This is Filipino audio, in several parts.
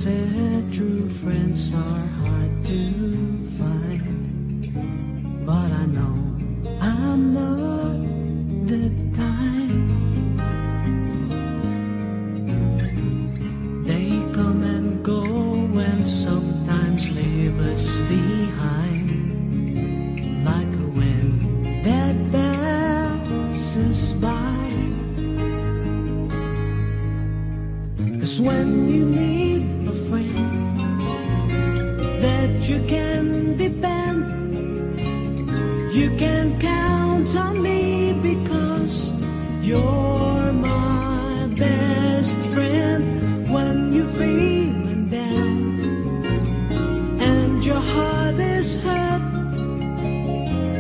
said true friends are hard to find, but I know I'm not the kind. They come and go and sometimes leave us behind, like a wind that passes by. 'Cause when you need a friend that you can depend, you can count on me because you're my best friend. When you're feeling down and your heart is hurt,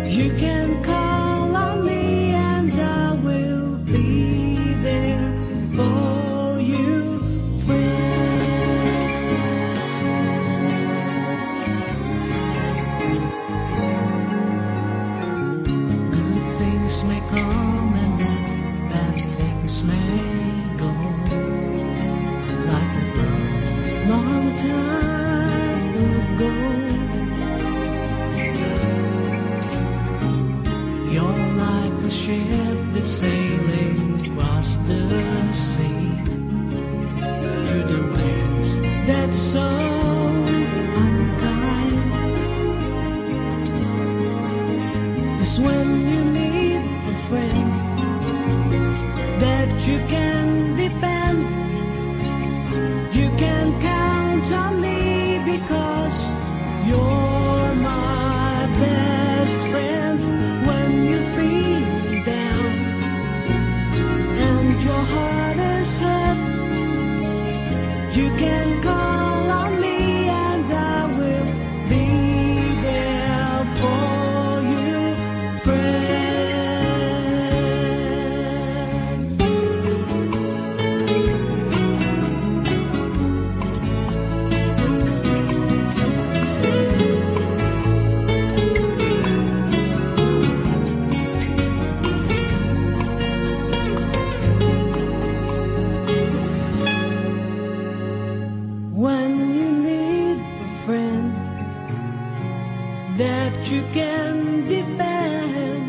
you can call on me and I will be there for you, friend. Good things may come and then bad things may go, like a girl long time ago. You're like a ship that's sailing across the sea, through the waves that's so unkind. 'Cause when you need a friend that you can depend, you can count on me because you're my best friend. When you're feeling down and your heart is hurt, you can call on me and I will be there for you, friend. When you need a friend that you can depend,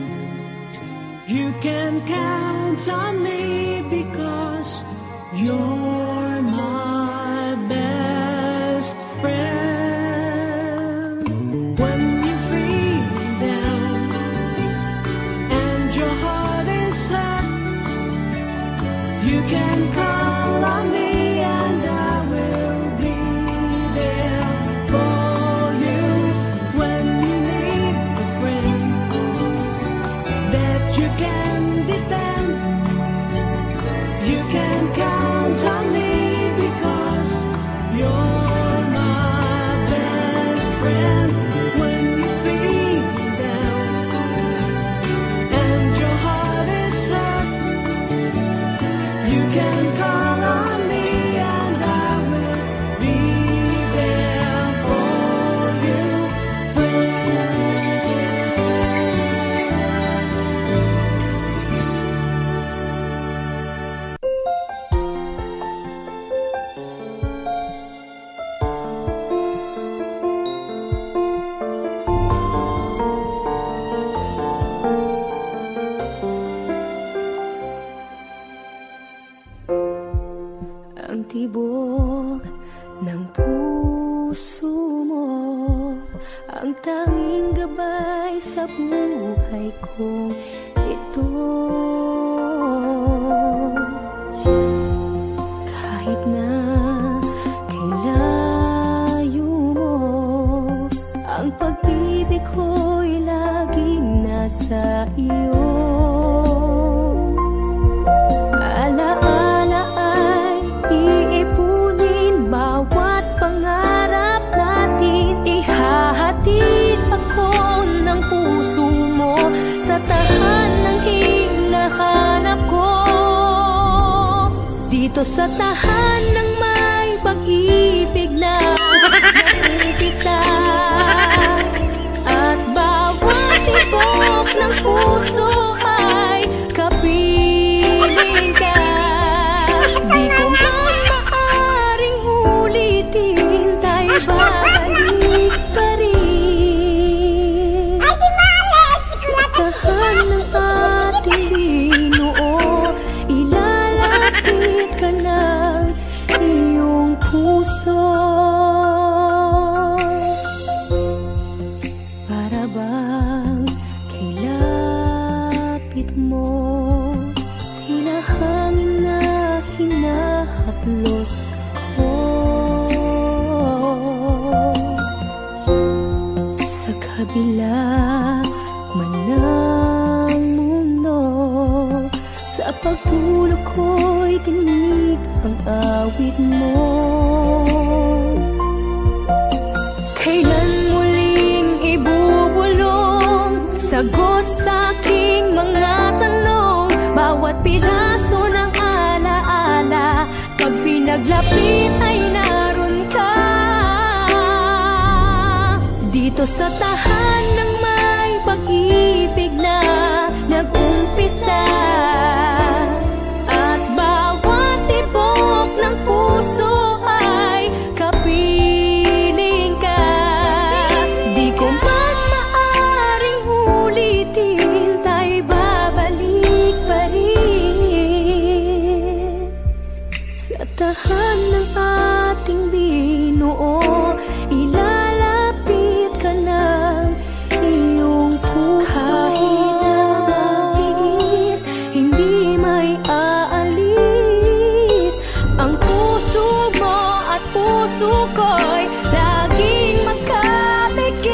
you can count on me because you're my best friend. When you're feeling down and your heart is hurt, you can call on me and I will be there for you. When you need a friend that you can depend, you can count on me because you're my best friend. When you're feeling down and your heart is hurt, you can call on me and I will be there for you, friend. Ang tibok ng puso mo, ang tanging gabay sa buhay kong ito. Kahit na kailayo mo, ang pag-ibig ko'y laging nasa iyo. Alaala ay iipunin, bawat pangarap natin ihahatid ako ng puso mo sa tahanang hinahanap ko. Dito sa tahanang may pag-ibig na nag-umpisa, at bawat tibok ng puso ay kapiling ka. Di ko na maaring ulitin kabila man ng mundo, sa pagtulog ko'y tinig ang awit mo. Kailan muling ibubulong sagot sa aking mga tanong, bawat piraso ng alaala, pag pinaglapit ay naroon ka. Dito sa tahan ng may pag-ibig na nag-umpisa, at bawat tibok ng puso ay kapiling ka. Di ko man maaring ulitin, tayo'y babalik pa rin sa tahan ng ating binuo. Ilalapit ka ng iyong puso, kahit na matiis, hindi may aalis. Ang puso mo at puso ko'y laging magkabigis.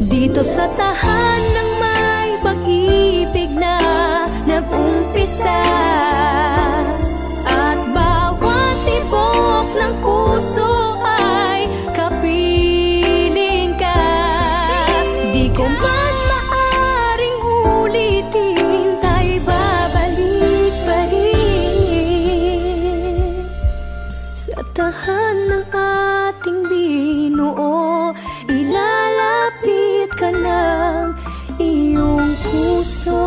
Dito sa tahan ng may pag-ibig na nag-umpisa, at bawat tibok ng puso ay kapiling ka. Di ko man maaring ulitin, tayo'y babalik pa rin sa tahan ng ating binuo. Ilalapit ka ng iyong puso.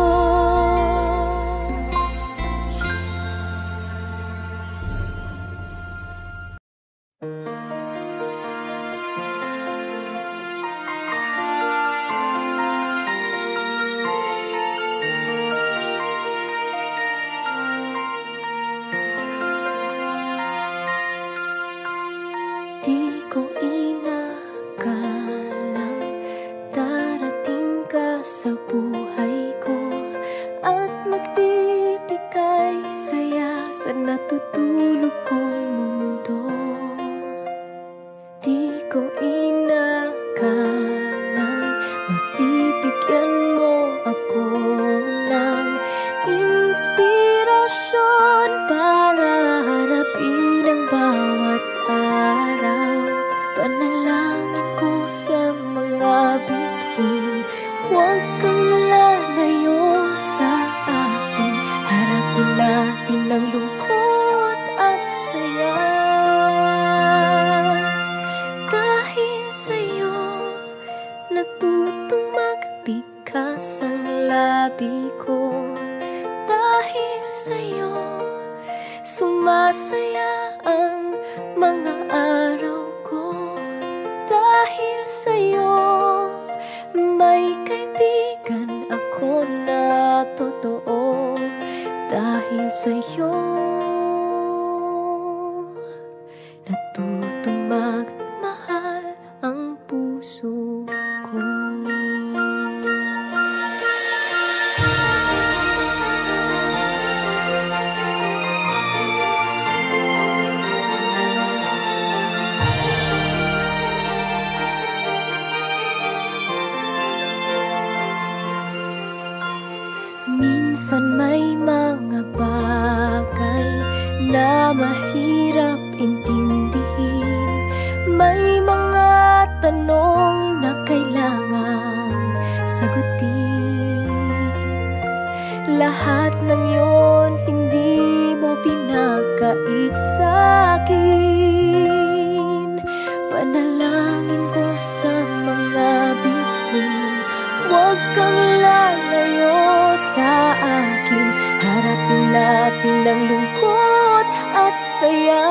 Di ko inakalang darating ka sa buhay ko at magbibigay saya sa natutulog kong mundo. Di ko inakalang mabibigyan mo ako ng inspirasyon para harapin ang bawat araw. Panalangin ko sa mga bituin, huwag kang lalayo sa akin. Harapin natin ang lungkot at saya. Dahil sa'yo natutong magbigkas ang labi ko. Dahil sa'yo sumasaya ang mga araw ko. Dahil sa'yo may kaibigan ako na totoo. Dahil sa'yo natutong magmahal ang puso ko. Minsan may mga bagay na mahirap intindihin. May mga tanong na kailangang sagutin. Lahat ng yon hindi mo pinagkait sa'kin. Panalangin ko sa mga bituin, huwag kang lalayo sa akin. Harapin natin ang lungkot at saya.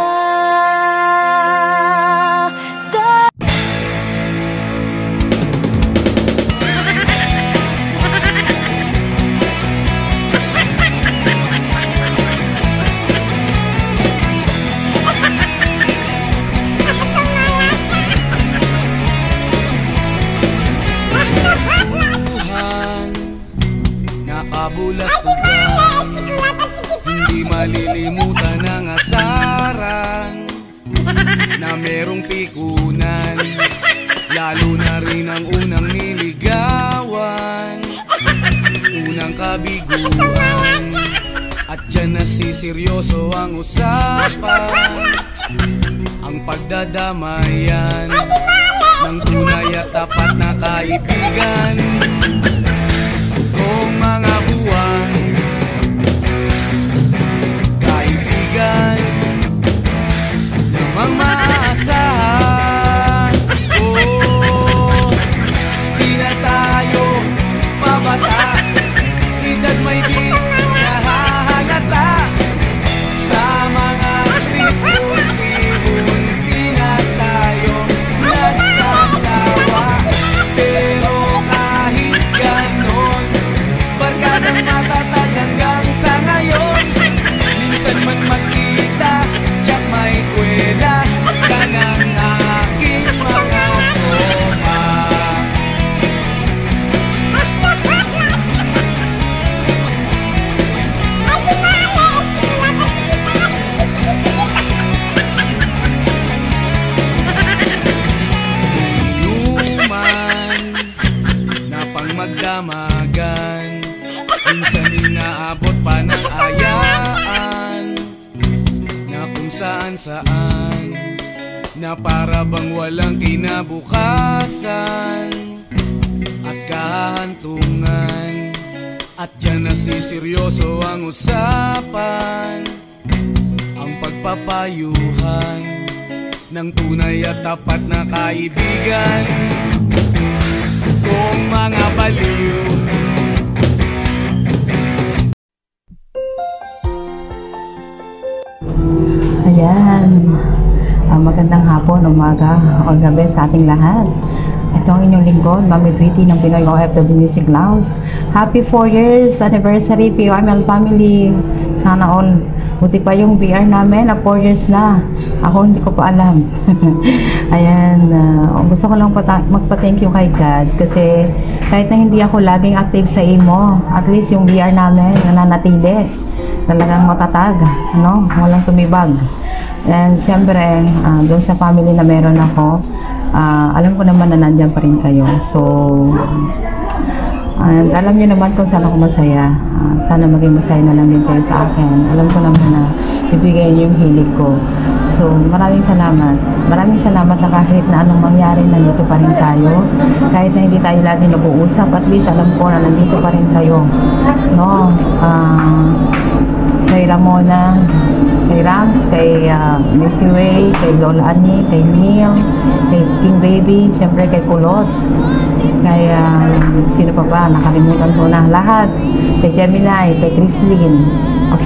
Nakabulastugan, hindi malilimutan ang asaran. na merong pikunan, lalo na rin ang unang niligawan, unang kabiguan, at dyan nasiseryoso ang usapan, ang pagdadamayan ng tunay at tapat na kaibigan. Kung mga buwan, kaibigan namang maasahan. Oh, di na tayo mabata, edad may di nahahalata. Sa mga tripon-tripon, di na tayo nagsasawa. Pero kahit ganon, barkadang matatag hanggang sa ngayon. Minsan man magkita, tiyak may kwela ka ng aking mga tropa. Inuman na pang magdamagan, minsan inaabot pa ng ayaan, na kung saan-saan, na para bang walang kinabukasan at kahantungan. At dyan nasiseryoso ang usapan, ang pagpapayuhan ng tunay at tapat na kaibigan. Kung mga baliw, ayan, magandang hapon, umaga o gabi sa ating lahat. Ito ang inyong lingkod, Mami Tweety ng Pinoy OFW Music Lounge. Happy 4 years anniversary POML family. Sana all. Buti pa yung VR namin, 4 years na. Ako hindi ko pa alam. Ayan, gusto ko lang magpa-thank you kay God kasi kahit na hindi ako laging active sa imo, at least yung VR namin nananatili. Talagang matatag, no? Walang tumibag. And syempre, doon sa family na meron ako, alam ko naman na nandyan pa rin kayo. So, and alam niyo naman kung saan ako masaya. Sana maging masaya na lang din kayo sa akin. Alam ko naman na ibigay niyo yung hilig ko. So, maraming salamat. Maraming salamat na kahit na anong mangyari, nandito pa rin tayo. Kahit na hindi tayo lagi nag-uusap, at least alam ko na nandito pa rin kayo. No? Kay Ramona, kay Rams, kay Missy Way, kay Lola Ani, kay Neil, kay King Baby, syempre kay Kulot, kay sino pa ba, nakalimutan ko na lahat, kay Gemini, kay Chrislyn,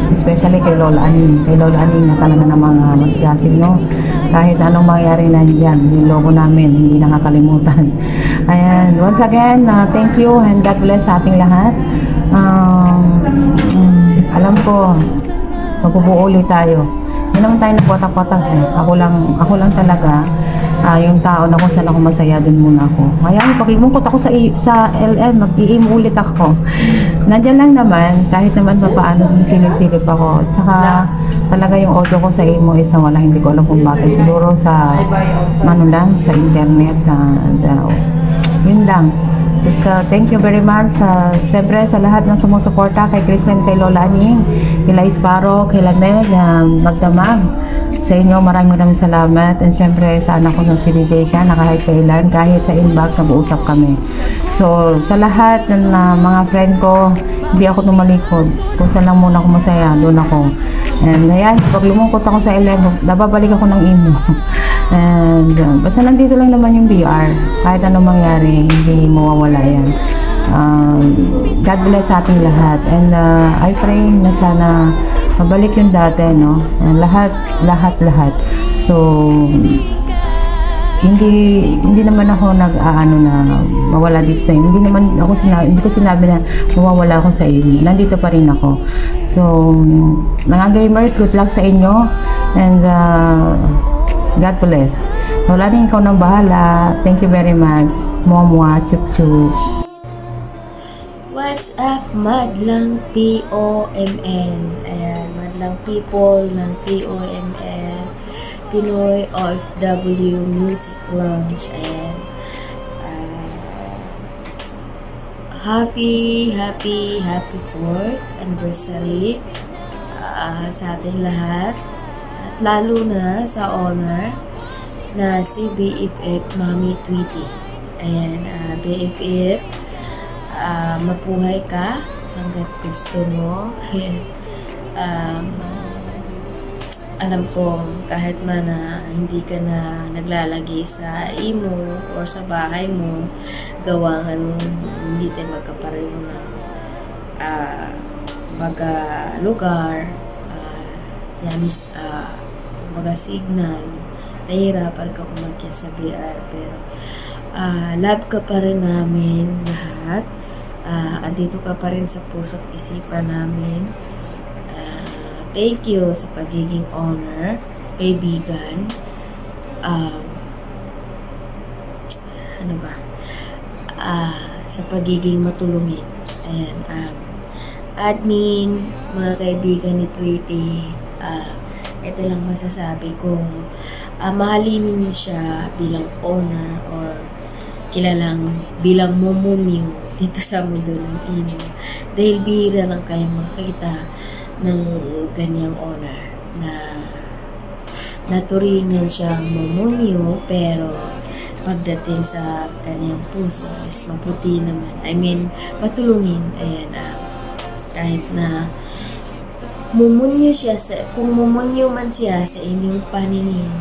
especially kay Lola Ani. Kay Lola Ani na talaga namang masigasig, no? Kahit anong mangyari na dyan, yung logo namin, hindi nakakalimutan. Ayan, once again, thank you and God bless sa ating lahat. Alam ko, magbubuo ulit tayo. Hindi naman tayo nagwatak-watak eh. Ako lang talaga, yung tao na kung saan ako masaya, dun muna ako. Ngayon, pag imungkot ako sa LM, mag-i-aim ulit ako. Nandiyan lang naman, kahit naman paano sumisilip-silip ako. At saka, talaga yung audio ko sa imo is na wala, hindi ko alam kung bakit. Siguro sa, sa internet, yun lang. Just, thank you very much siyempre sa lahat ng sumusuporta kay Kristen, kay Lola Aning, kay Lais Baro, kay Lamed, Magdamag. Sa inyo maraming salamat, and siyempre sa anak ko ng si DJ siya na kahit kailan, kahit sa inbox nag-uusap kami. So sa lahat ng mga friend ko, hindi ako tumalikod. Kung saan lang muna ako masaya, doon ako. And ayan, pag lumungkot ako sa 11, nababalik ako ng imo. And basta nandito lang naman yung BR. Kahit anong mangyari, hindi mawawala yan. God bless sa ating lahat. And I pray na sana mabalik yung dati, no? And lahat. So, hindi naman ako nag-aano na mawala dito sa inyo. Hindi ko sinabi na mawawala ako sa inyo. Nandito pa rin ako. So, mga gamers, good luck sa inyo. And God bless. Wala rin ikaw nang bahala. Thank you very much. Mwah, chup chup. What's up, Madlang POML? Ayan, Madlang people ng POML. Pinoy OFW Music Lounge. Ayan. Happy 4th anniversary sa ating lahat. At lalo na sa honor na si BFF Mami Tweety. Ayan, BFF, mabuhay ka hanggat gusto mo. Alam ko kahit man na hindi ka na naglalagi sa imo or sa bahay mo, gawa nga nung hindi tayo magkapareho ng baga lugar, baga signal, nahihirapan ka umakyat sa BR, pero love ka pa rin namin lahat. Andito ka pa rin sa puso't isipan namin. Thank you sa pagiging honor, kaibigan, sa pagiging matulungin. Ayan, admin, mga kaibigan ni Tweety, ito lang masasabi kong mahalin niyo siya bilang honor or kilalang bilang momonyo dito sa mundo ng inyo. Dahil bihira lang kayo makakita ng ganyang honor na naturingan siyang momonyo, pero pagdating sa kanyang puso is maputi naman. I mean, matulungin. Ayan, kahit na mumunyo siya kung mumunyo man siya sa inyong paningin,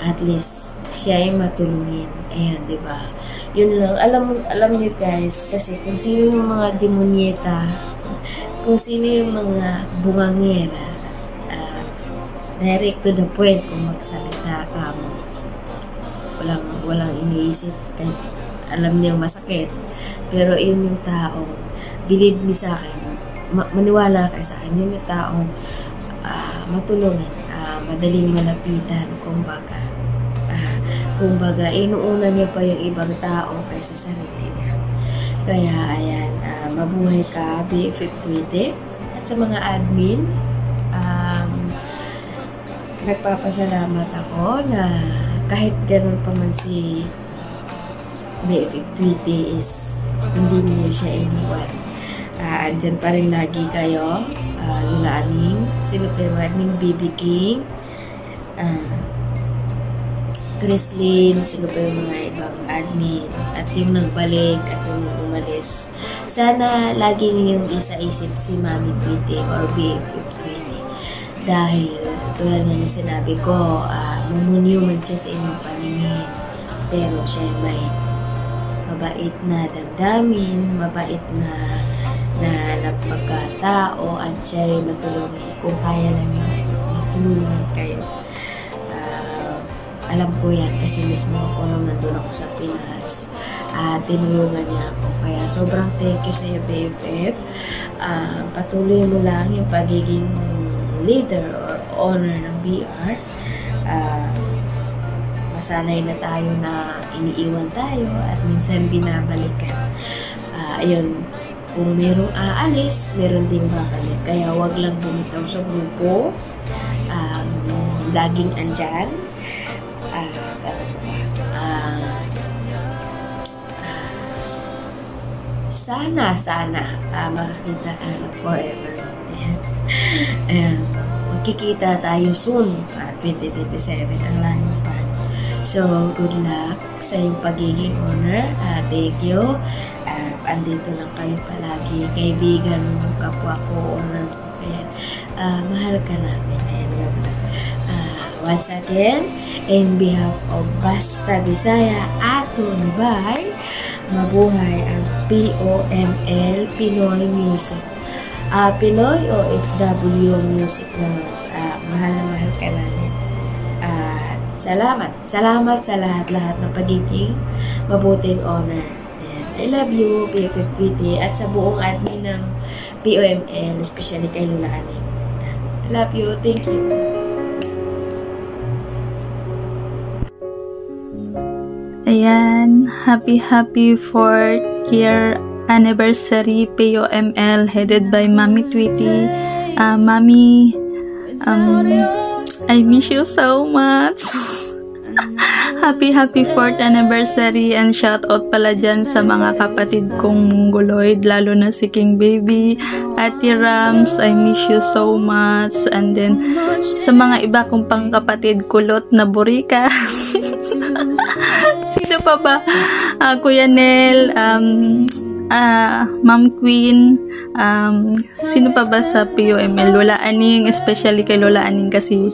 at least siya ay matulungin. Ayan, diba? Yun lang. Alam niyo guys, kasi kung sino yung mga demonyeta, kung sino yung mga bungangera, direct to the point kung magsalita ka mo. Walang iniisip, kahit alam niyo masakit. Pero yun yung taong, believe me sa akin, maniwala ka sa akin, yun yung taong matulungin, madaling malapitan, kumbaga, inuuna niya pa yung ibang tao kaysa sarili niya. Kaya, ayan, mabuhay ka, BFF Tweety. At sa mga admin, nagpapasalamat ako na kahit ganun pa man si BFF Tweety is hindi niyo siya iniwan. Andyan pa rin lagi kayo, Lula Aning, sino pa yung admin, BB King, Chrislyn, sino pa yung mga ibang admin, at yung nagbalik at yung umalis. Sana lagi ninyong isa-isip si Mami Tweety or BFF Tweety. Dahil, tulad nga yung sinabi ko, mumunyo man siya sa inyong paningin, pero siya may mabait na damdamin, mabait na pagkatao, at siya ay matulungin kung kaya lang matulungan kayo. Alam ko yan kasi mismo ako nung nandun ako sa Pinas, tinulungan niya ako. Kaya sobrang thank you sa iyo, BFF. Patuloy mo lang yung pagiging leader or owner ng BR. Masanay na tayo na iniiwan tayo at minsan binabalikan. Ayun, kung merong aalis, meron ding babalik. Kaya wag lang bumitaw sa grupo. Laging andyan. Sana makakita ka na forever. Ayan. Magkikita tayo soon, 2027 ang layo pa. So, good luck sa iyong pagiging honor. Thank you. Andito lang kayo palagi. Kaibigan mo, kapwa ko, honor ko. Ayan. Mahal ka namin. Ayan, once again, in behalf of Basta Bisaya Aton Bay, mabuhay ang POML, Pinoy Music. Pinoy OFW Music Lounge. Mahal na mahal ka namin. Salamat sa lahat-lahat ng pagiging mabuting honor. And I love you, BFF Tweety, at sa buong admin ng POML, especially kay Lula Aning. I love you. Thank you. Ayan, happy 4th year anniversary POML headed by Mami Tweety. Mami, I miss you so much. Happy 4th anniversary, and shout out pala dyan sa mga kapatid kong Mongoloid, lalo na si King Baby, Ate Rams, I miss you so much. And then sa mga iba kong pang kapatid, kulot na burika. Sino pa ba? Kuya Nel, Ma'am Queen, sino pa ba sa POML? Lola Aning, especially kay Lola Aning kasi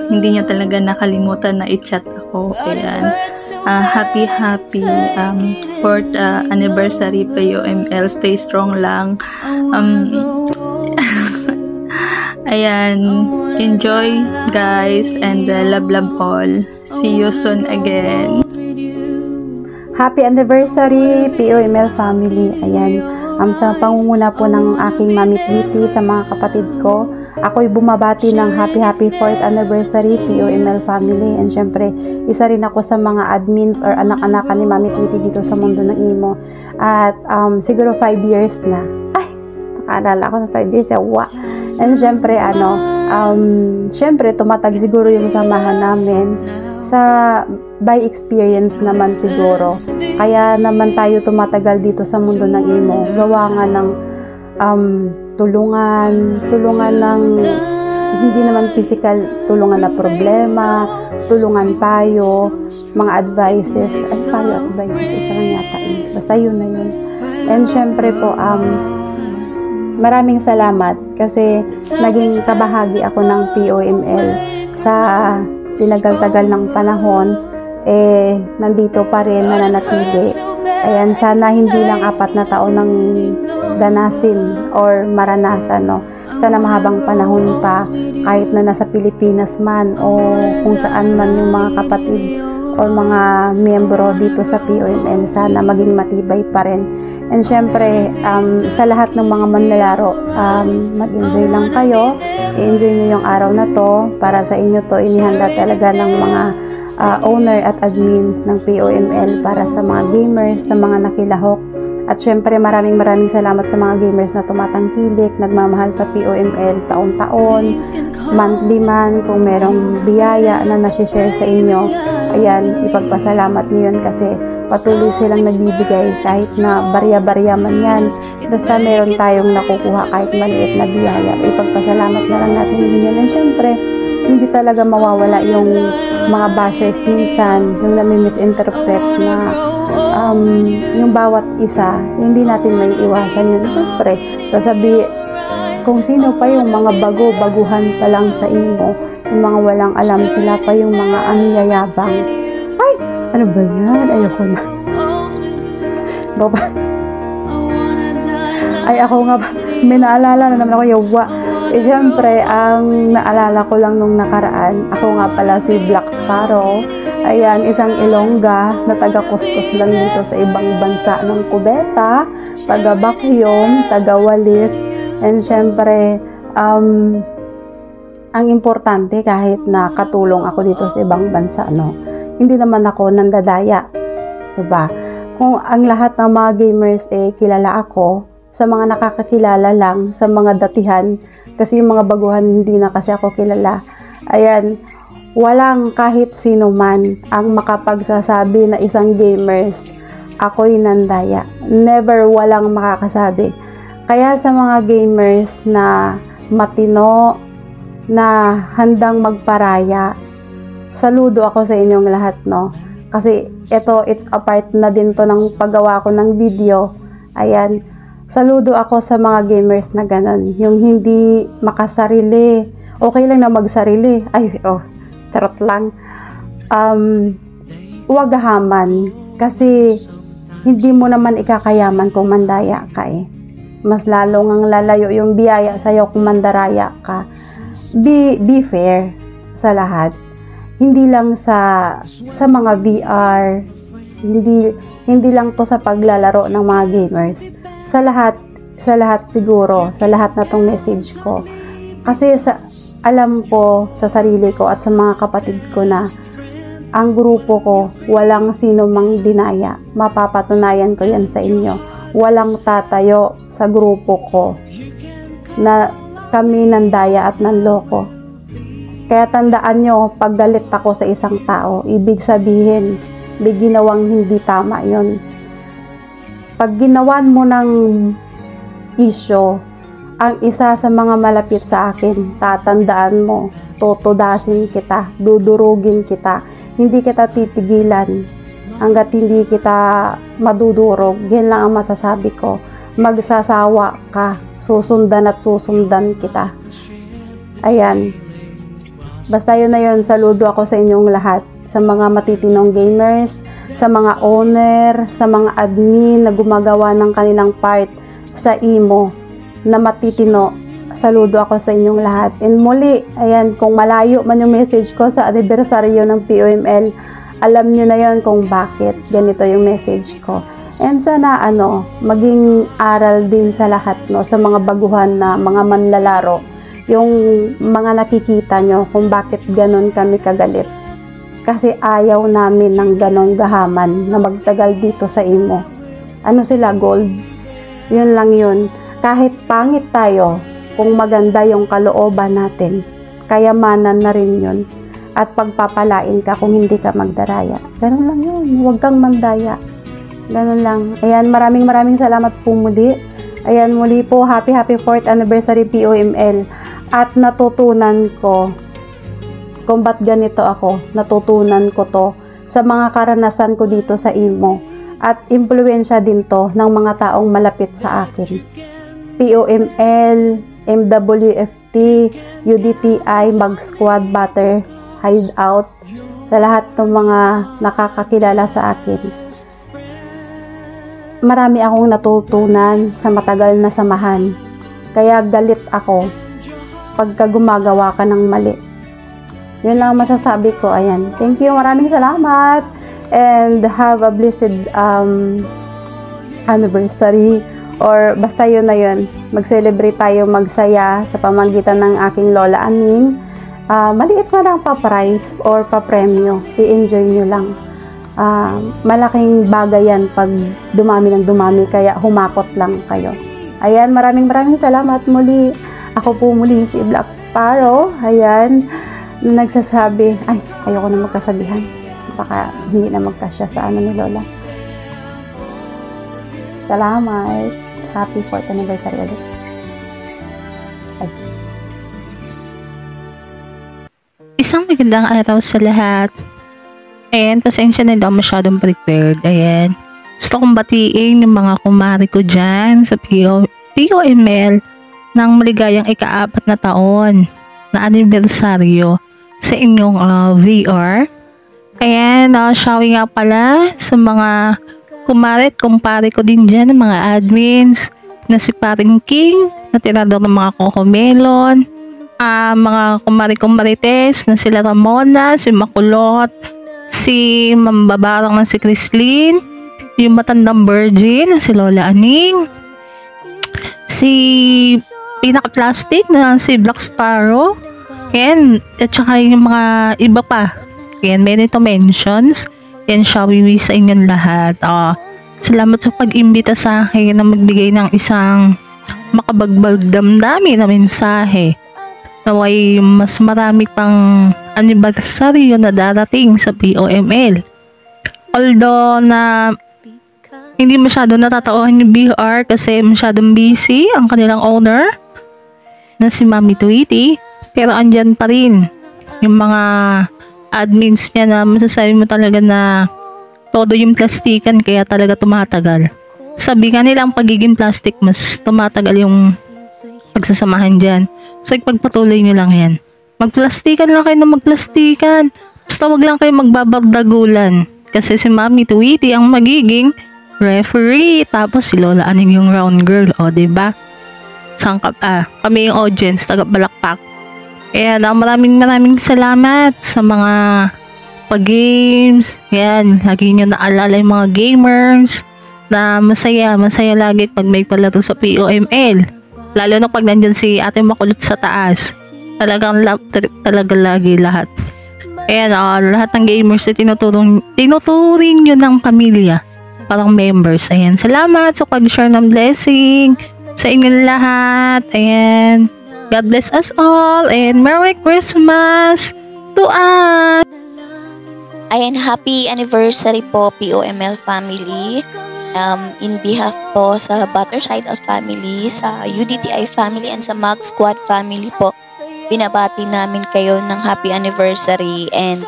hindi niya talaga nakalimutan na i-chat ako. Ayan. Happy 4th anniversary POML. Stay strong lang. Ayan. Enjoy guys, and love all. See you soon again. Happy anniversary, POML family. Ayan, sa pangunguna po ng aking Mami Tweety sa mga kapatid ko, ako'y bumabati ng happy 4th anniversary, POML family. And syempre, isa rin ako sa mga admins or anak-anakan ni Mami Tweety dito sa mundo ng Imo. At siguro 5 years na. Ay, nakaalala ko na 5 years. Wow. And syempre, syempre, tumatag siguro yung samahan namin sa by experience naman siguro. Kaya naman tayo tumatagal dito sa mundo ng Imo. Gawa nga ng tulungan ng hindi naman physical, tulungan na problema, tulungan payo, mga advices, advices lang yata. Basta yun na yun. And syempre po, maraming salamat kasi naging kabahagi ako ng POML sa tinagal-tagal ng panahon, nandito pa rin, nananatili. Ayan, sana hindi lang 4 na taon ng ganasin or maranasan, no? Sana mahabang panahon pa, kahit na nasa Pilipinas man o kung saan man yung mga kapatid o mga miyembro dito sa POML, sana maging matibay pa rin. And syempre, sa lahat ng mga manlalaro, mag-enjoy lang kayo. I-enjoy nyo yung araw na to. Para sa inyo to, inihanda talaga ng mga owner at admins ng POML para sa mga gamers, sa mga nakilahok. At syempre, maraming salamat sa mga gamers na tumatangkilik, nagmamahal sa POML taon-taon, monthly man, kung merong biyaya na nasi-share sa inyo. Ayan, ipagpasalamat nyo yun kasi patuloy silang nagbibigay kahit na barya-barya man yan. Basta meron tayong nakukuha kahit maliit na biyaya. Ipagpasalamat na lang natin din yan. And syempre, hindi talaga mawawala yung mga bashers minsan, yung nami-misinterpret na yung bawat isa, hindi natin may iwasan yun. Syempre, sasabi, kung sino pa yung mga baguhan pa lang sa inyo, yung mga walang alam, sila pa yung mga yayabang. Ay! Ano ba yan? Ayoko na. Ay, ako nga ba? May naalala na naman ako, yawa. Siyempre, ang naalala ko lang nung nakaraan, ako nga pala si Black Sparrow. Ayan, isang Ilongga na taga-kuskus lang dito sa ibang bansa ng kubeta, taga-bakyong, taga-walis. And siyempre, ang importante kahit na katulong ako dito sa ibang bansa, no? Hindi naman ako nandadaya, diba? Kung ang lahat ng mga gamers kilala ako, sa mga nakakakilala lang, sa mga datihan, kasi yung mga baguhan hindi na kasi ako kilala. Ayan, walang kahit sino man ang makapagsasabi na isang gamers, ako'y nandaya. Never, walang makakasabi. Kaya sa mga gamers na matino, na handang magparaya, saludo ako sa inyong lahat, no? Kasi it's a part na din to ng paggawa ko ng video. Ayan, saludo ako sa mga gamers na ganun. Yung hindi makasarili, okay lang na magsarili. Ay, charot lang. Huwag haman. Kasi hindi mo naman ikakayaman kung mandaya ka eh. Mas lalo ngang lalayo yung biyaya sa'yo kung mandaraya ka. Be fair sa lahat. Hindi lang sa mga VR, hindi lang to sa paglalaro ng mga gamers. Sa lahat siguro, sa lahat na tong message ko. Kasi alam ko sa sarili ko at sa mga kapatid ko na ang grupo ko, walang sino mang dinaya. Mapapatunayan ko yan sa inyo. Walang tatayo sa grupo ko na kami nandaya at nanloko. Kaya tandaan nyo, pag galit ako sa isang tao, ibig sabihin, may ginawang hindi tama yon. Pag ginawan mo ng issue, ang isa sa mga malapit sa akin, tatandaan mo, tutudasin kita, dudurugin kita, hindi kita titigilan hanggat hindi kita madudurog. Yan lang ang masasabi ko. Magsasawa ka, susundan at susundan kita. Ayan. Basta yun na yun, saludo ako sa inyong lahat, sa mga matitinong gamers, sa mga owner, sa mga admin na gumagawa ng kanilang part sa imo na matitino. Saludo ako sa inyong lahat. And muli, ayan, kung malayo man yung message ko sa anibersaryo ng POML, alam nyo na yon kung bakit ganito yung message ko. And sana maging aral din sa lahat, no, sa mga baguhan na mga manlalaro, yung mga nakikita nyo kung bakit ganon kami kagalit. Kasi ayaw namin ng ganong gahaman na magtagal dito sa imo. Ano sila, gold? Yun lang yun. Kahit pangit tayo, kung maganda yung kalooban natin, kayamanan na rin yun. At pagpapalain ka kung hindi ka magdaraya. Ganon lang yun. Huwag kang mandaya. Ganon lang. Ayan, maraming salamat po muli. Ayan, muli po, happy 4th anniversary POML. At natutunan ko kung ba't ganito ako. Natutunan ko to sa mga karanasan ko dito sa imo. At impluwensya din to ng mga taong malapit sa akin. POML, MWFT, UDTI, Mag Squad, Butter, Hideout, sa lahat ng mga nakakakilala sa akin. Marami akong natutunan sa matagal na samahan. Kaya galit ako pagka gumagawa ka ng mali. Yun lang masasabi ko. Ayan. Thank you. Maraming salamat. And have a blessed anniversary. Or basta yun na yun. Mag-celebrate tayo, magsaya sa pamamagitan ng aking Lola Aning. Maliit man lang pa-prize or pa-premyo. I-enjoy nyo lang. Malaking bagay yan pag dumami ng dumami. Kaya humakot lang kayo. Ayan. Maraming salamat muli. Ako po muli si Black Sparrow. Ayan. Nagsasabi, ay, ayoko na magkasabihan. Baka hindi na magkasya sa ni Lola. Salamat. Happy 4th anniversary ulit. Ay. Isang magandang araw sa lahat. Ayan, pasensya na hindi ako masyadong prepared. Ayan. Gusto kong batiin yung mga kumari ko dyan sa POML ng maligayang ika-4 na taon na anibersaryo sa inyong VR. Kaya shouting nga pala sa mga kumare at kumpare ko din dyan, mga admins na si Paring King, na tirador ng mga Cocomelon, mga kumare-kumarites na sila Ramona, si Makulot, si Mambabarang na si Chrislyn, yung matandang virgin na si Lola Aning, si pinaka-plastic na si Black Sparrow, and at saka yung mga iba pa. Yan, may nito mentions. Yan, shawi sa inyong lahat. Salamat sa pag-imbita sa akin na magbigay ng isang makabagbag damdamin na mensahe. Naway mas marami pang anibersaryo na darating sa POML. Although na hindi masyado natatauhan yung BR kasi masyadong busy ang kanilang owner na si Mami Tweety, pero andyan pa rin yung mga admins niya na masasabi mo talaga na todo yung plastikan kaya talaga tumatagal. Sabi nga nila ang pagiging plastic mas tumatagal yung pagsasamahan dyan. So ipagpatuloy nyo lang yan. Magplastikan lang kayo na magplastikan. Basta wag lang kayo magbabardagulan. Kasi si Mami Tweety ang magiging referee. Tapos si Lola Aning yung round girl. O diba? Kami yung audience, taga-balakpak. Kaya maraming salamat sa mga pag-games. Yan, lagi nyo naalala yung mga gamers na masaya lagi pag may palaro sa POML. Lalo na pag nandyan si Ate Makulot sa taas. Talagang love trip talaga lagi lahat. Kaya lahat ng gamers na tinuturing nyo ng pamilya. Parang members. Ayan, salamat sa pag-share ng blessing sa inyong lahat. Ayan. God bless us all and Merry Christmas to us! Ayan, happy anniversary po POML family. In behalf po sa Butterside family, sa UDTI family, and sa Mag Squad family po, binabati namin kayo ng happy anniversary. And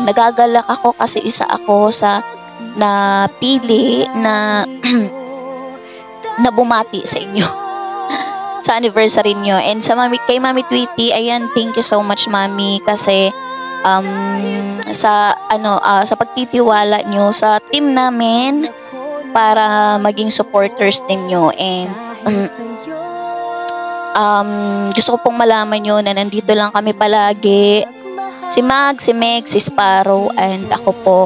nagagalak ako kasi isa ako sa napili na na bumati sa inyo sa anniversary nyo. And sa kay Mami Tweety, ayan, thank you so much Mami, kasi sa pagtitiwala nyo sa team namin para maging supporters ninyo. And gusto ko pong malaman nyo na nandito lang kami palagi, si Mag, si Meg, si Sparrow, and ako po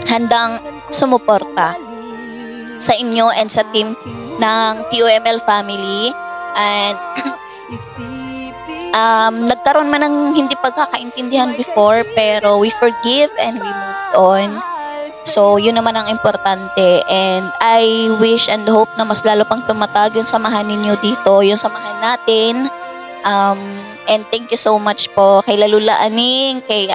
handang sumuporta sa inyo and sa team ng POML family. And nagkaroon man ng hindi pagkakaintindihan before, pero we forgive and we moved on. So, yun naman ang importante. And I wish and hope na mas lalo pang tumatag yung samahan ninyo dito, yung samahan natin. And thank you so much po kay Lalula Aning, kay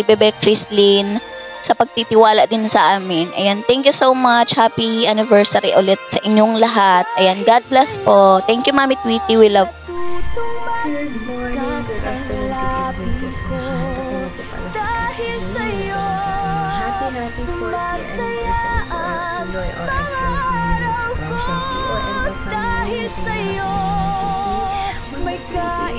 Bebe Chrislyn, sa pagtitiwala din sa amin. Ayan, thank you so much. Happy anniversary ulit sa inyong lahat. Ayan, God bless po. Thank you Mami Tweety, we love. Good morning, good afternoon, good evening po sa lahat. Ako na po pala si Christine. Happy 4th year anniversary po Pinoy OFW Music Branch ng POML family.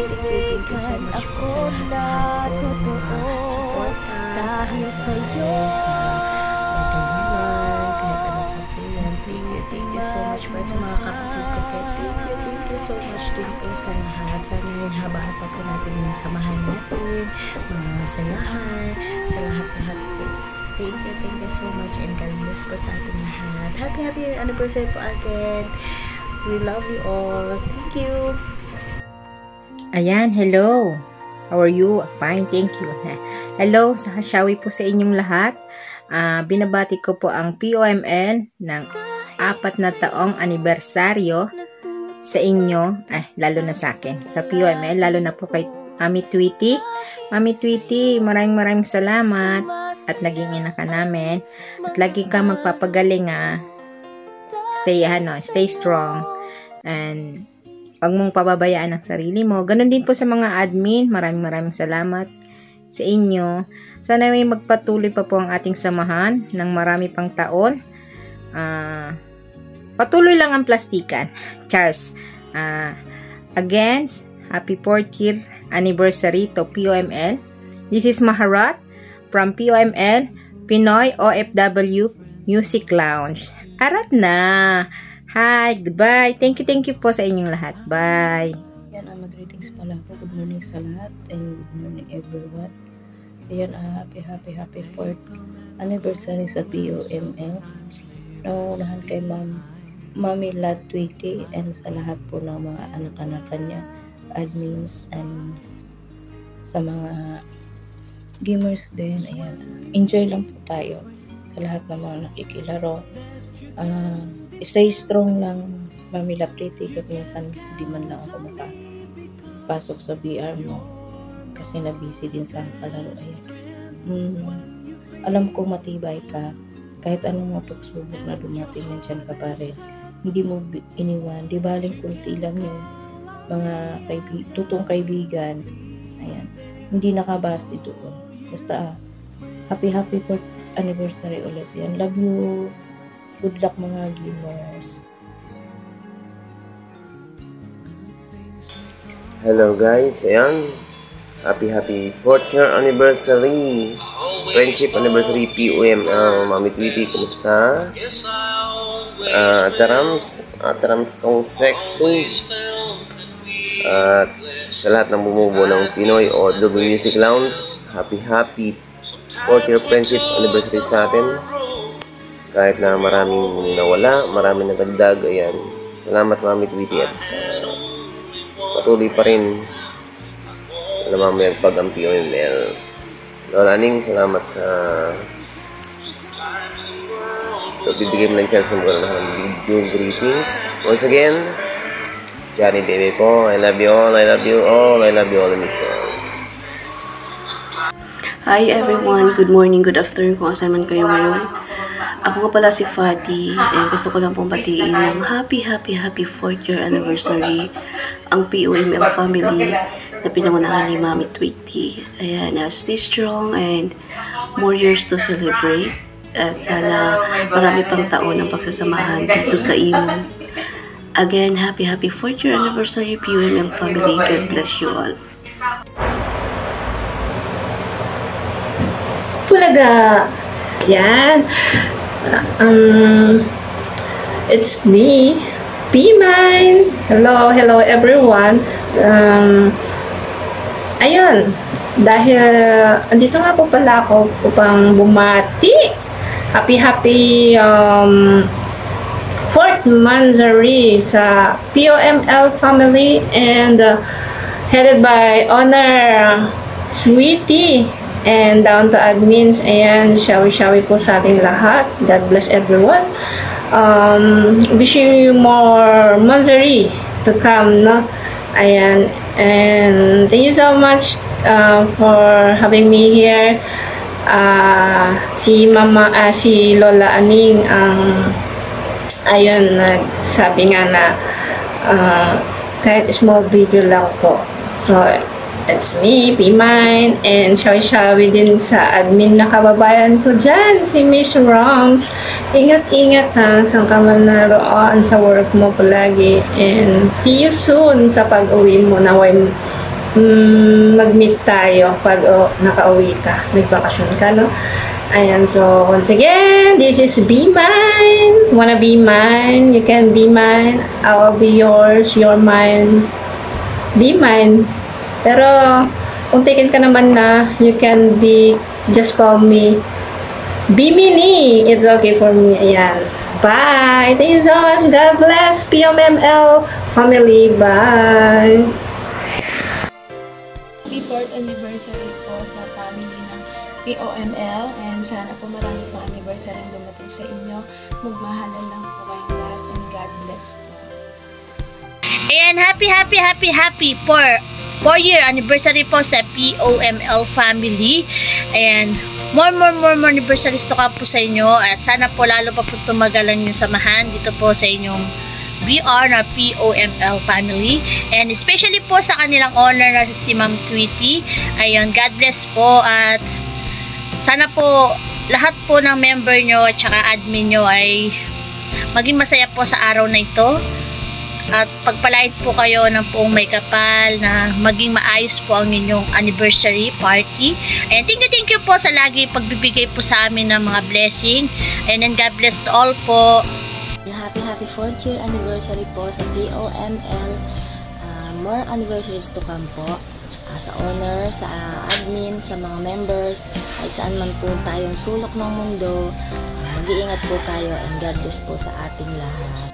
Thank you so much po sa lahat po ng suporta sa akin, sa organiwan, kahit ano pa po yan. Thank you so much po sa mga kapatid ko po. Thank you so much din po sa lahat. Sana yung habaan pa po natin yung samahan natin, mga masayahan, sa lahat-lahat po. Thank you so much, and God bless po sa ating lahat. Happy anniversary po again. We love you all. Thank you. Ayan, hello. How are you? Fine, thank you. Hello, shawi po sa inyong lahat. Binabati ko po ang POML ng 4 na taong anibersaryo sa inyo, lalo na sa akin, sa POML, lalo na po kay Mami Tweety. Mami Tweety, maraming salamat at naging ina ka namin at lagi ka magpapagaling. Stay strong and wag mong pababayaan ang sarili mo. Ganon din po sa mga admin. Maraming salamat sa inyo. Sana may magpatuloy pa po ang ating samahan ng marami pang taon. Patuloy lang ang plastikan. Cheers. Again, happy 4th year anniversary to POML. This is Maharat from POML, Pinoy OFW Music Lounge. Arat na! Hi, goodbye. Thank you po sa inyong lahat. Bye. Ayan, mag-greetings pala po. Good morning sa lahat and good morning everyone. Ayan, happy 4th anniversary sa POML. Nauunahan kay Mami Lat Tweety and sa lahat po ng mga anak-anakan niya, admins, and sa mga gamers din. Ayan, enjoy lang po tayo sa lahat ng mga nakikilaro. Stay strong lang, Mami Lat Tweety, kasi minsan hindi man lang ako makapasok sa VR mo kasi na-busy din sa kalaro. Alam ko matibay ka kahit anong mapagsubok na dumating, nandiyan ka pa rin, hindi mo iniwan. Di baling kunti lang yung mga totoong kaibigan, ayan, hindi nakabase doon. Basta happy 4th anniversary ulit. Yan, love you. Good luck mga gamers. Hello guys, ayan. Happy 4th year anniversary. Friendship anniversary POML. Mami Tweety, kumusta? Tarams kong sexy. At sa lahat ng bumubuo ng Pinoy OFW Music Lounge, happy 4th year friendship anniversary sa atin. Kahit na maraming nawala, maraming nagdagdag, ayan. Salamat Mami Tweety at patuloy pa rin na mamayagpag ang POML. Lola Aning, salamat sa bibigay mo ng chance ng mga June greetings. Once again, Johnny baby ko, I love you all, I love you all, I love you all, Michelle. Hi everyone, good morning, good afternoon kung asan man kayo ngayon. Ako nga pala si Fati, and gusto ko lang pong batiin ng happy 4th year anniversary ang POML family na pinangunahan ni Mami Tweety. Ayan, stay strong and more years to celebrate. At sana marami pang taon ang pagsasamahan dito sa imo. Again, happy 4th year anniversary POML family. God bless you all. Pulaga! Yan! It's me, P-Mine. Hello everyone. Ayun, dahil andito nga po pala ako upang bumati. Happy 4th anniversary sa POML family and headed by Honor Sweetie and down to admins. Ayan, shawi po sa ating lahat. God bless everyone. Wishing you more anniversary to come, no? Ayan, and thank you so much for having me here. Si Lola Aning ayun, sabi nga na kahit small video lang po. So it's me, P-Mine, and shawi-shawi din sa admin na kababayan ko dyan, si Miss Roms. Ingat-ingat ha, saan ka man naroon sa work mo palagi. And see you soon sa pag-uwi mo. Naway mag-meet tayo pag nakauwi ka, nagbakasyon ka, no? Ayan, so once again, this is Be Mine. Wanna be mine? You can be mine. I'll be yours, you're mine. Be mine. Pero, kung taken ka naman na, you can be, just call me, B-Mini. It's okay for me. Ayan. Bye! Thank you so much. God bless POML family. Bye! Happy 4th anniversary po sa family ng POML and sana po marami pa anniversary dumating sa inyo. Magmahalan lang po kayong lahat and God bless po. Ayan, happy 4-year anniversary po sa POML family. Ayan, more anniversaries to come po sa inyo at sana po lalo pa po tumagal ang inyong samahan dito po sa inyong BR na POML family, and especially po sa kanilang owner na si Ma'am Tweety. Ayun, God bless po at sana po lahat po ng member nyo at saka admin nyo ay maging masaya po sa araw na ito. At pagpalain po kayo ng poong may kapal na maging maayos po ang inyong anniversary party. And thank you po sa lagi pagbibigay po sa amin ng mga blessing. And then God bless to all po. Happy 4th year anniversary po sa POML. More anniversaries to come po. Sa owner, sa admin, sa mga members, at saan man po tayong sulok ng mundo. Mag-iingat po tayo and God bless po sa ating lahat.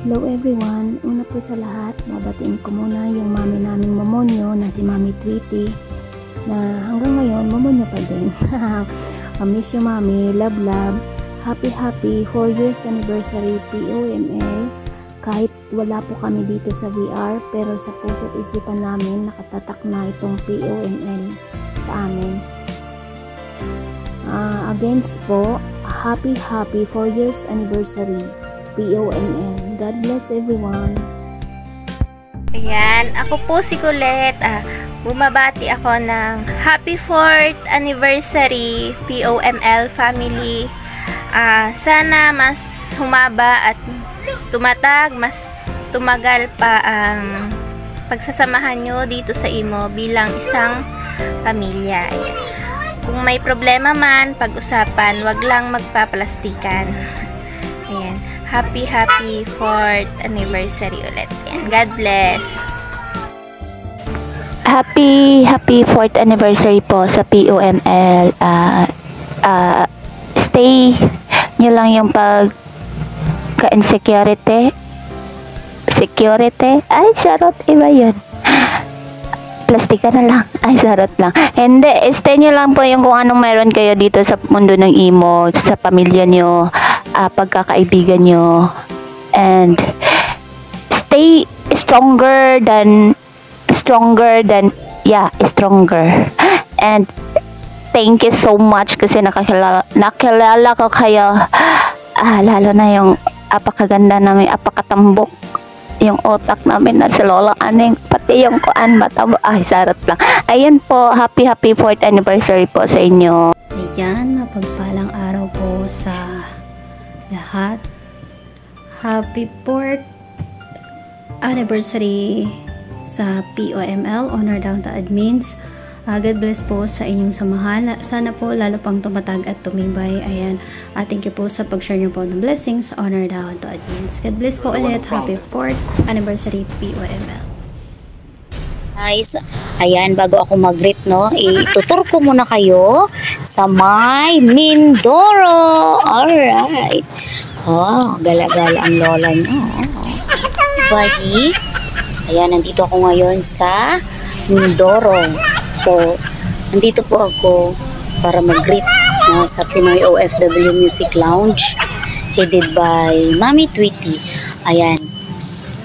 Hello everyone! Una po sa lahat, babatiin ko muna yung mami naming mamonyo na si Mami Tweety na hanggang ngayon mamonyo pa din. Miss you mami, love. Happy 4 years anniversary POML. Kahit wala po kami dito sa VR, pero sa puso't isipan namin nakatatak na itong POML sa amin. Against po, happy 4 years anniversary POML. God bless everyone. Ayan, ako po si Colette. Bumabati ako ng happy 4th anniversary POML family. Sana mas humaba at tumatag, mas tumagal pa ang pagsasamahan nyo dito sa imo bilang isang pamilya. Ayan. Kung may problema man, pag-usapan, wag lang magpaplastikan. Ayan. Happy 4th anniversary ulit. Ayan. God bless. Happy 4th anniversary po sa POML. Stay nyo lang yung pagka-insecurity. Security. Ay, sarot. Iba yun. Plastika na lang. Ay, sarot lang. Hindi. Stay nyo lang po yung kung anong meron kayo dito sa mundo ng imo, sa pamilya nyo. pagkakaibigan nyo. And stay stronger. And thank you so much kasi nakilala ko kayo. Lalo na yung apakaganda namin, apakatambok yung utak namin na si Lola Aning, pati yung kuan matabo. Sarap lang. Ayun po, happy 4th anniversary po sa inyo. Ayan, mapagpalang araw po sa lahat. Happy 4th anniversary sa POML, honor down to admins. God bless po sa inyong samahan. Sana po lalo pang tumatag at tumibay. Ayan. Thank you po sa pag-share niyo po ng blessings. Honor down to admins. God bless po ulit. Happy 4th anniversary POML. Guys, ayan, bago ako mag-greet, no, itutur ko muna kayo sa may Mindoro. Alright. Gala-gala ang lola nyo. Buddy. Ayan, nandito ako ngayon sa Mindoro. So, nandito po ako para mag-greet sa Pinoy OFW Music Lounge headed by Mami Tweety. Ayan,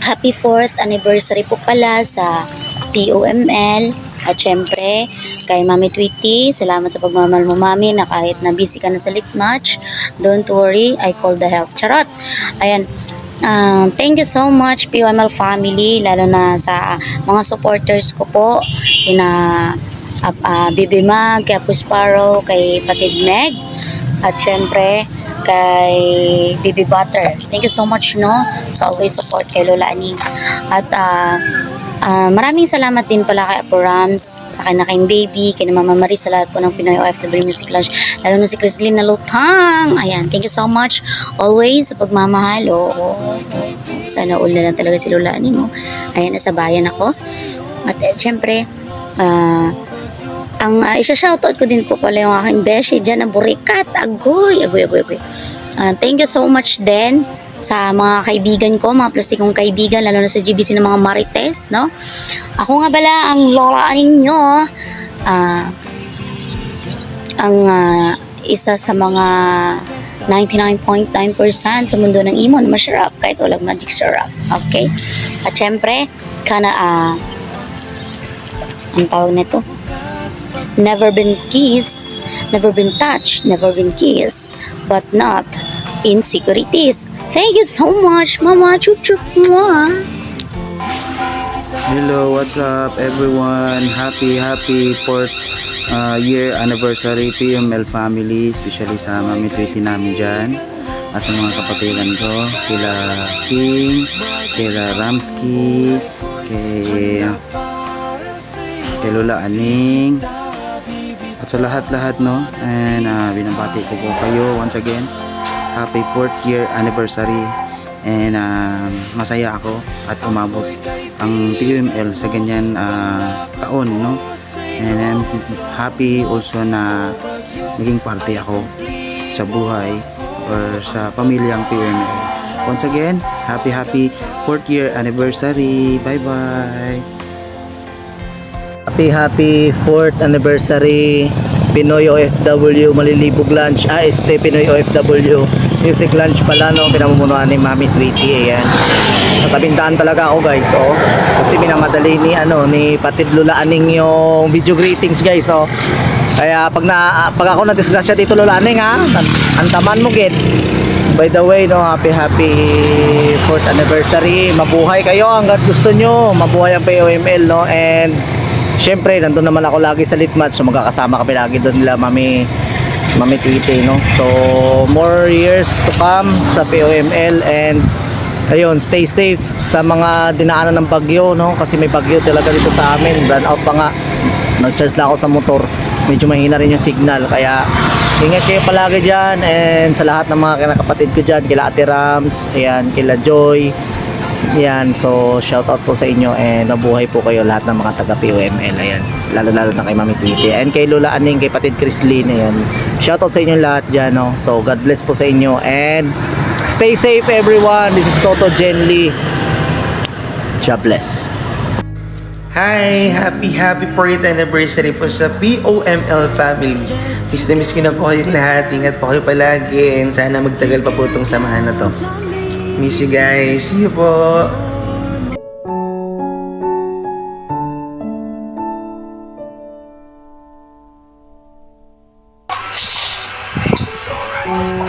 happy 4th anniversary po pala sa POML. At syempre, kay Mami Tweety, salamat sa pagmamahal mo, Mami, na kahit na busy ka na sa lit match, don't worry, I call the help. Charot! Ayan, thank you so much POML family, lalo na sa mga supporters ko po, kina Bibi Mag, kay Pusparo, kay Patid Meg, at syempre kay Bibi Butter. Thank you so much, no, sa always support kay Lola Aning. At maraming salamat din pala kay Apo Rams, sa kay Baby, kay Mama Marie, sa lahat po ng Pinoy OFW Music Lounge, lalo na si Crislin na Lutang. Ayan, thank you so much always sa pagmamahal. Sana all na lang talaga si Lola Aning. Ayan, nasa bayan ako. At syempre, ang isa-shoutout ko din po pala yung aking beshi dyan na Burikat. Agoy. Thank you so much din sa mga kaibigan ko, mga plastikong kaibigan, lalo na sa GBC ng mga Marites, no? Ako nga bala ang Lola Aning nyo, ang isa sa mga 99.9% sa mundo ng imo na masarap kahit walang magic syrup. Okay? At syempre, ang tawag nito, never been kissed, never been touched, never been kissed, but not insecurities. Thank you so much, Mama. Chup chup. Mwah. Hello, what's up everyone? Happy 4th year anniversary PML family, especially sa Mami Tweety namin dyan at sa mga kapatiran ko, kila King, kila Ramsky, kay Lola Aning, at sa lahat-lahat, no. And binabati ko po kayo once again, happy 4th year anniversary. And masaya ako at umabot ang PUML sa ganyan taon, no. And I'm happy also na naging parte ako sa buhay or sa pamilyang PUML. Once again, happy 4th year anniversary. Bye bye. Happy 4th anniversary Pinoy OFW Malilibog Lunch, Pinoy OFW Music Lunch pala, no, pinamumunuan ni Mami Tweety. Ayan, natabindaan talaga ako, guys, kasi minamadali ni Patid Lola Aning yung video greetings, guys, kaya pag ako na-disgrasya dito, Lola Aning, antaman mo, git. By the way, no, happy 4th anniversary, mabuhay kayo hanggat gusto nyo, mabuhay ang POML, no. And syempre, nandun naman ako lagi sa lit match, so magkakasama kami lagi doon nila Mami Tweety, no. So more years to come sa POML, and ayun, stay safe sa mga dinaanan ng bagyo, no, kasi may bagyo talaga dito sa amin. Run out pa nga, nag-charge lang ako sa motor, medyo mahina rin yung signal, kaya ingat kayo palagi dyan. And sa lahat ng mga kinakapatid ko dyan, kila Ate Rams, ayan, kila Joy, yan, so shout out po sa inyo, and nabuhay po kayo lahat ng mga taga POML. Ayan, lalo na kay Mami Tweety and kay Lola Aning, kay Patid Crislin. Ayan, shout out sa inyo lahat dyan, no? So God bless po sa inyo and stay safe everyone. This is Toto Jenly. God bless. Hi! Happy 4th anniversary po sa POML family. Miss na miss ko na po kayong lahat. Ingat po kayo palagi and sana magtagal pa po itong samahan na to. Miss you guys. See you po! It's alright.